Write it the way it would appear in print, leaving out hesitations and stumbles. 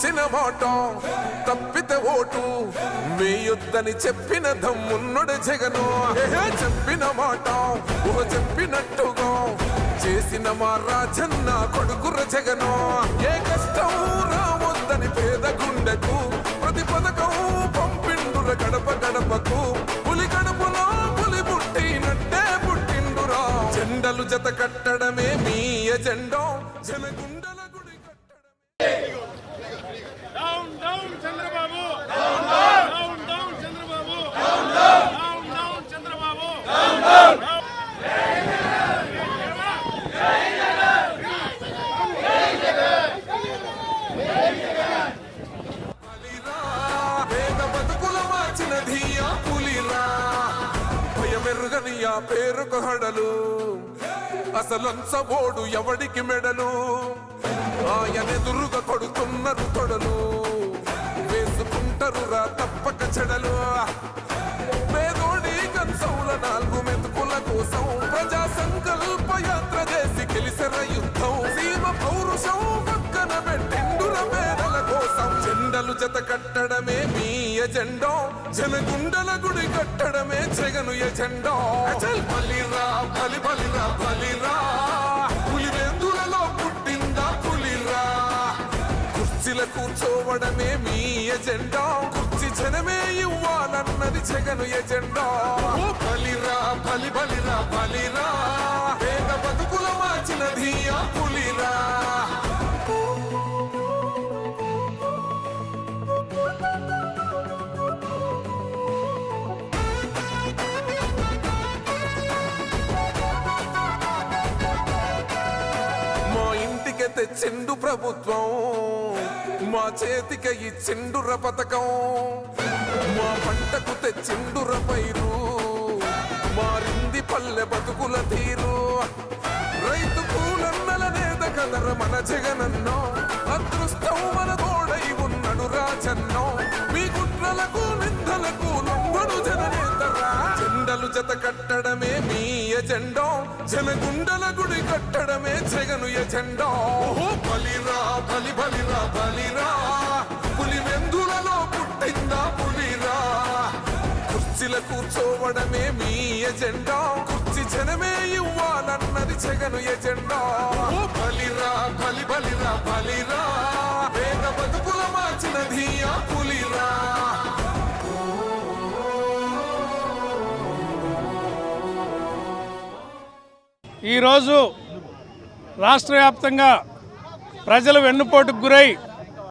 ఇచ్చిన మాట తప్పితే ఓటు వేయొద్దని చెప్పిన దమ్మున్నడు జగను. చెప్పిన మాట చెప్పినట్టుగా చేసిన మా రాజన్న కొడుకుర జగను. ఏ కష్టం రావద్దని పేద గుండెకు ప్రతి పథకం పంపిండుర గడప గడపకు. పులి గడపలో పులి పుట్టినట్టే పుట్టిండురా. జెండలు జత కట్టడమే మీ ఎజెండా. జనగుండల గుడి కట్టడమే. Down down Chandrababu, down down down Chandrababu, down down down Chandrababu, down down. భయమెరుగని ఆ పేరుకు హడలు అసలంచబోడు ఎవడికి మెడలు. ఆయనెదురుగా కొడుతున్నారు తొడలు వేసుకుంటారు రా తప్పక చెడలు. పేదోడి కంచౌల 4 మెతుకుల కోసం ప్రజా సంకల్ప యాత్ర చేసి గెలిసెర యుద్ధం. సీమ పౌరుషం పక్కన పెట్టిండుర పేదల కోసం. జెండలు జత కట్టడమే మీ ఎజెండా. జనగుండల గుడి కట్టడమే జగను ఎజెండా. బలిరా బలి బలిరా బలిరా. పులివెందులలో పుట్టిందా పులిరా. కుర్చీల కూర్చోవడమే మీ ఎజెండా. కుర్చీ జనమే ఇవ్వాలన్నది జగను ఎజెండా. బలిరా బలి బలిరా బలిరా. పేద బతుకుల మార్చినది ఆ పులిరా. తెచ్చిండు ప్రభుత్వం మా చేతికి ఇచ్చిండుర పథకం. మా పంటకు తెచ్చిండుర పైరు మారింది పల్లె బతుకుల తీరు. రైతు కూలన్నల నేత కదర మన జగనన్నో. అదృష్టం మన తోడై ఉన్నడు రాజన్నో. మీ కుట్రలకు నిందలకు లొంగడు జననేతరా. జెండలు జత కట్టడమే మీ ఎజెండా. జనగుండల గుడి కట్టడమే జగను ఎజెండా. బలిరా బలి బలిరా బలిరా. పులివెందులలో పుట్టిందా పులిరా. కుర్చీల కూర్చోవడమే మీ ఎజెండా. కుర్చీ జనమే ఇవ్వాలన్నది జగను ఎజెండా. బలిరా బలి బలిరా బలిరా. పేద బతుకుల మార్చినది ఆ పులిరా. ఈరోజు రాష్ట్ర వ్యాప్తంగా ప్రజలు వెన్నుపోటుకు గురై